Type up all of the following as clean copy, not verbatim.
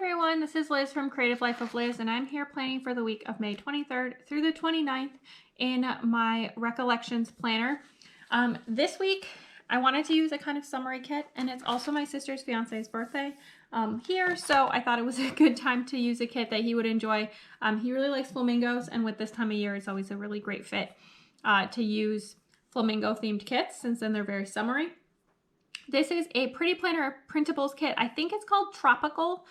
everyone, this is Liz from Creative Life of Liz, and I'm here planning for the week of May 23rd through the 29th in my Recollections planner. This week, I wanted to use a kind of summery kit, and it's also my sister's fiance's birthday here, so I thought it was a good time to use a kit that he would enjoy. He really likes flamingos, and with this time of year, it's always a really great fit to use flamingo-themed kits, since then they're very summery. This is a Pretty Planner Printables kit. I think it's called Tropical.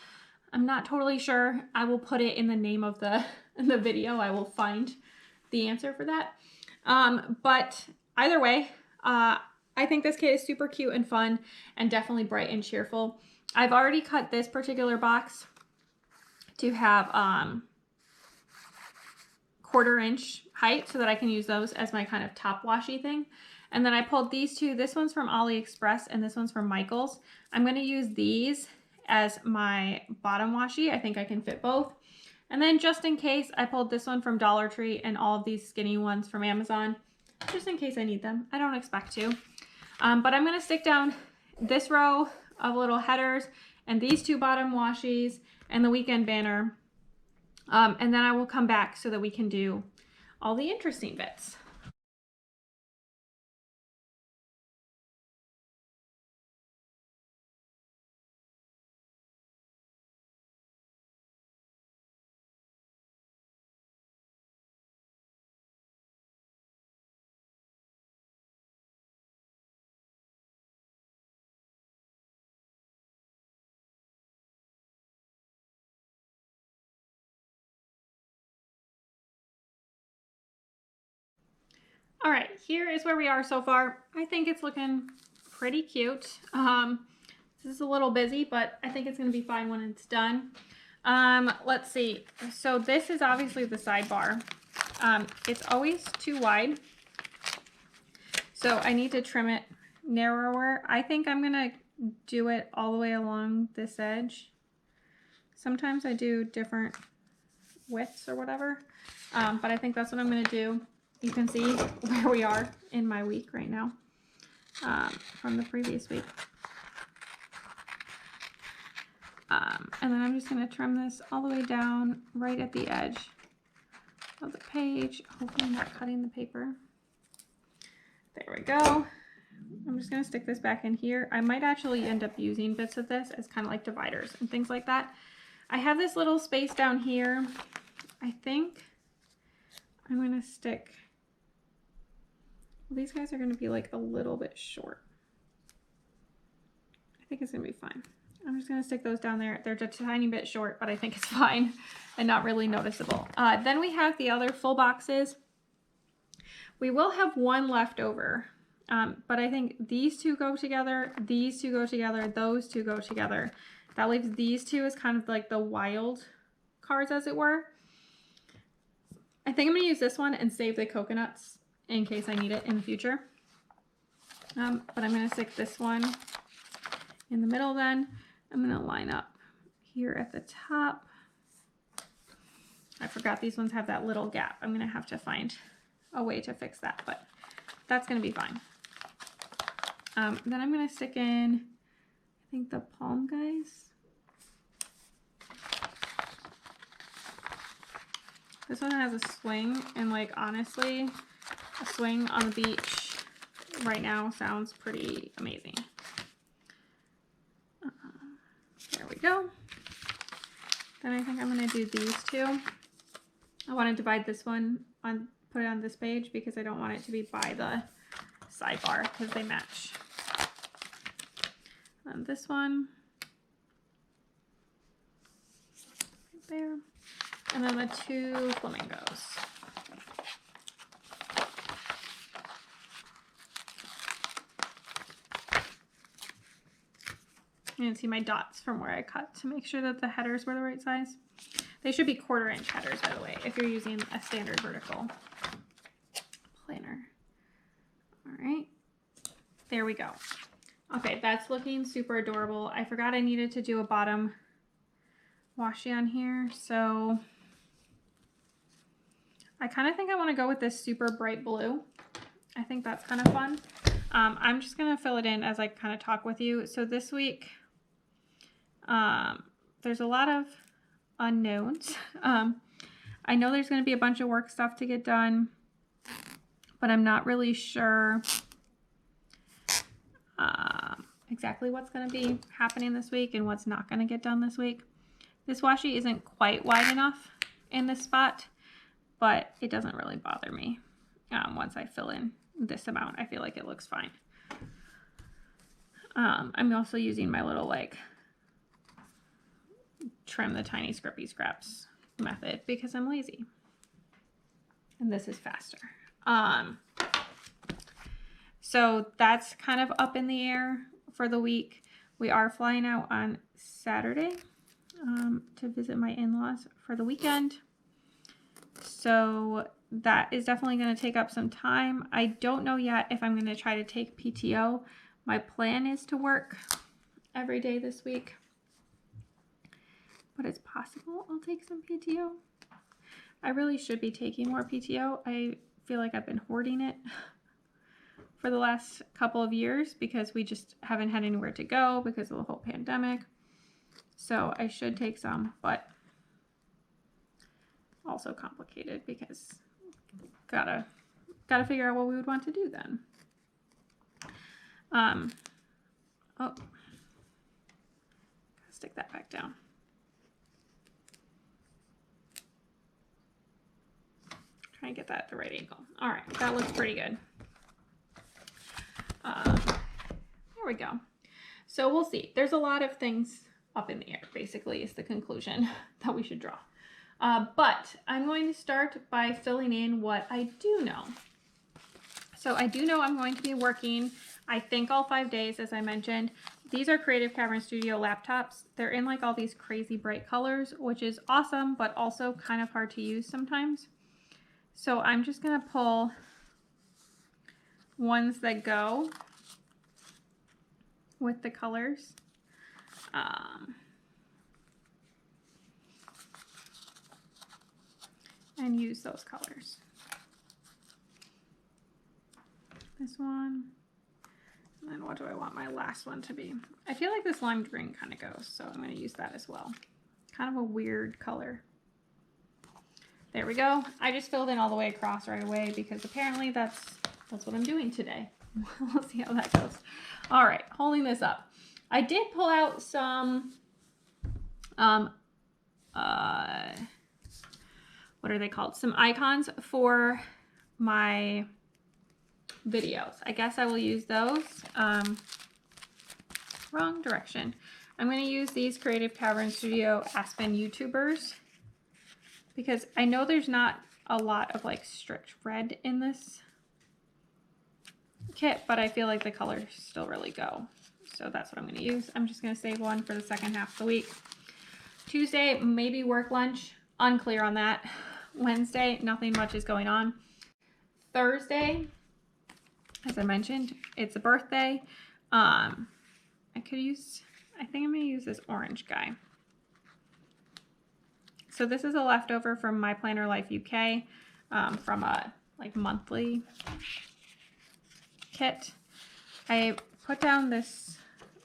I'm not totally sure. I will put it in the name of the video. I will find the answer for that. But either way, I think this kit is super cute and fun and definitely bright and cheerful. I've already cut this particular box to have 1/4 inch height so that I can use those as my kind of top washi thing. And then I pulled these two. This one's from AliExpress and this one's from Michael's. I'm going to use these as my bottom washi. I think I can fit both. And then just in case, I pulled this one from Dollar Tree and all of these skinny ones from Amazon, just in case I need them. I don't expect to. But I'm going to stick down this row of little headers and these two bottom washies and the weekend banner. And then I will come back so that we can do all the interesting bits. All right, here is where we are so far. I think it's looking pretty cute. This is a little busy, but I think it's gonna be fine when it's done. Let's see. So this is obviously the sidebar. It's always too wide, so I need to trim it narrower. I think I'm gonna do it all the way along this edge. Sometimes I do different widths or whatever, but I think that's what I'm gonna do. You can see where we are in my week right now from the previous week. And then I'm just going to trim this all the way down right at the edge of the page. Hopefully I'm not cutting the paper. There we go. I'm just going to stick this back in here. I might actually end up using bits of this as kind of like dividers and things like that. I have this little space down here. I think I'm going to stick... These guys are going to be like a little bit short. I think it's going to be fine. I'm just going to stick those down there. They're just a tiny bit short, but I think it's fine and not really noticeable. Then we have the other full boxes. We will have one left over, but I think these two go together, these two go together, those two go together. That leaves these two as kind of like the wild cards, as it were. I think I'm going to use this one and save the coconuts in case I need it in the future. But I'm going to stick this one in the middle then. I'm going to line up here at the top. I forgot these ones have that little gap. I'm going to have to find a way to fix that, but that's going to be fine. Then I'm going to stick in, I think, the palm guys. This one has a swing, and like honestly, a swing on the beach right now sounds pretty amazing. There we go. Then I think I'm going to do these two. I want to divide this one on, put it on this page because I don't want it to be by the sidebar because they match. And this one right there. And then the two flamingos. You can see my dots from where I cut to make sure that the headers were the right size. They should be 1/4 inch headers, by the way, if you're using a standard vertical planner. All right, there we go. Okay, that's looking super adorable. I forgot I needed to do a bottom washi on here, so I kind of think I want to go with this super bright blue. I think that's kind of fun. I'm just going to fill it in as I kind of talk with you. So this week, there's a lot of unknowns. I know there's going to be a bunch of work stuff to get done, but I'm not really sure exactly what's going to be happening this week and what's not going to get done this week. This washi isn't quite wide enough in this spot, but it doesn't really bother me. Once I fill in this amount, I feel like it looks fine. I'm also using my little like trim the tiny scrippy scraps method because I'm lazy. And this is faster. So that's kind of up in the air for the week. We are flying out on Saturday to visit my in-laws for the weekend. So that is definitely going to take up some time. I don't know yet if I'm going to try to take PTO. My plan is to work every day this week, but it's possible I'll take some PTO. I really should be taking more PTO. I feel like I've been hoarding it for the last couple of years because we just haven't had anywhere to go because of the whole pandemic. So I should take some, but also complicated because gotta figure out what we would want to do then. Oh, gotta stick that back down. Try and get that at the right angle. All right, that looks pretty good. There we go. So we'll see. There's a lot of things up in the air, basically, is the conclusion that we should draw. But I'm going to start by filling in what I do know. So I do know I'm going to be working, I think, all 5 days, as I mentioned. These are Creative Cavern Studio laptops. They're in like all these crazy bright colors, which is awesome, but also kind of hard to use sometimes. So I'm just going to pull ones that go with the colors. And use those colors. This one. And then what do I want my last one to be? I feel like this lime green kind of goes, so I'm going to use that as well. Kind of a weird color. There we go. I just filled in all the way across right away because apparently that's what I'm doing today. We'll see how that goes. All right, holding this up. I did pull out some, what are they called? Some icons for my videos. I guess I will use those. Wrong direction. I'm going to use these Creative Cavern Studio Aspen YouTubers because I know there's not a lot of like strict red in this kit, but I feel like the colors still really go. So that's what I'm going to use. I'm just going to save one for the second half of the week. Tuesday, maybe work lunch. Unclear on that. Wednesday, nothing much is going on. Thursday, as I mentioned, it's a birthday. I think I'm going to use this orange guy. So this is a leftover from My Planner Life UK from a like monthly kit. I put down this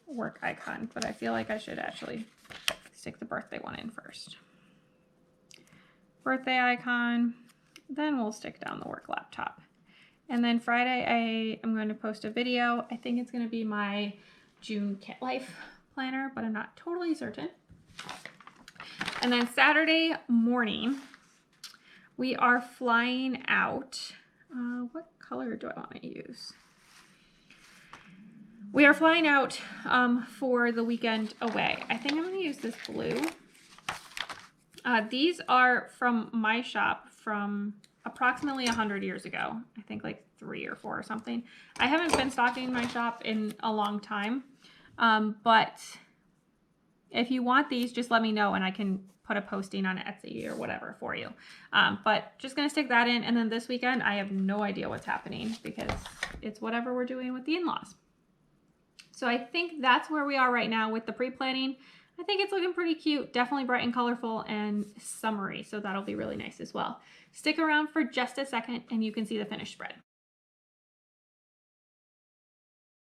work icon, but I feel like I should actually stick the birthday one in first. Birthday icon, then we'll stick down the work laptop. And then Friday, I am going to post a video. I think it's going to be my June Kit Life planner, but I'm not totally certain. And then Saturday morning, we are flying out. What color do I want to use? We are flying out for the weekend away. I think I'm going to use this blue. These are from my shop from approximately 100 years ago. I think like 3 or 4 or something. I haven't been stocking my shop in a long time, but if you want these, just let me know and I can put a posting on Etsy or whatever for you. But just going to stick that in. And then this weekend, I have no idea what's happening because it's whatever we're doing with the in-laws. So I think that's where we are right now with the pre-planning. I think it's looking pretty cute, definitely bright and colorful and summery. So that'll be really nice as well. Stick around for just a second and you can see the finished spread.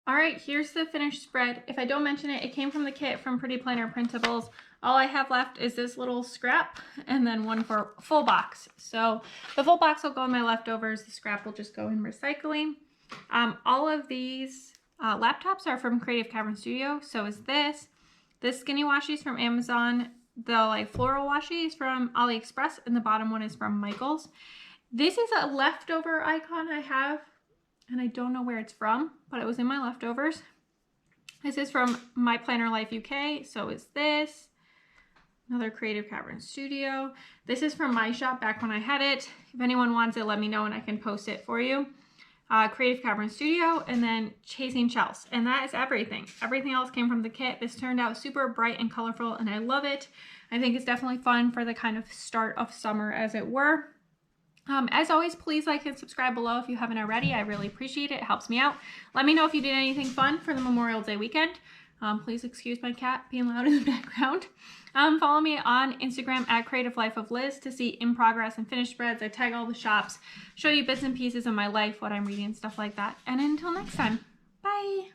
All right, here's the finished spread. If I don't mention it, it came from the kit from Pretty Planner Printables. All I have left is this little scrap and then one for full box. So the full box will go in my leftovers. The scrap will just go in recycling. All of these laptops are from Creative Cavern Studio. So is this. This skinny washi is from Amazon. The like floral washi is from AliExpress, and the bottom one is from Michaels. This is a leftover icon I have, and I don't know where it's from, but it was in my leftovers. This is from My Planner Life UK. So is this. Another Creative Cavern Studio. This is from my shop back when I had it. If anyone wants it, let me know and I can post it for you. Creative Cavern Studio, and then Chasing Shells. And that is everything. Everything else came from the kit. This turned out super bright and colorful, and I love it. I think it's definitely fun for the kind of start of summer, as it were. As always, please like and subscribe below if you haven't already. I really appreciate it. It helps me out. Let me know if you did anything fun for the Memorial Day weekend. Please excuse my cat being loud in the background. Follow me on Instagram at Creative Life of Liz to see in progress and finished spreads. I tag all the shops, show you bits and pieces of my life, what I'm reading, stuff like that. And until next time, bye.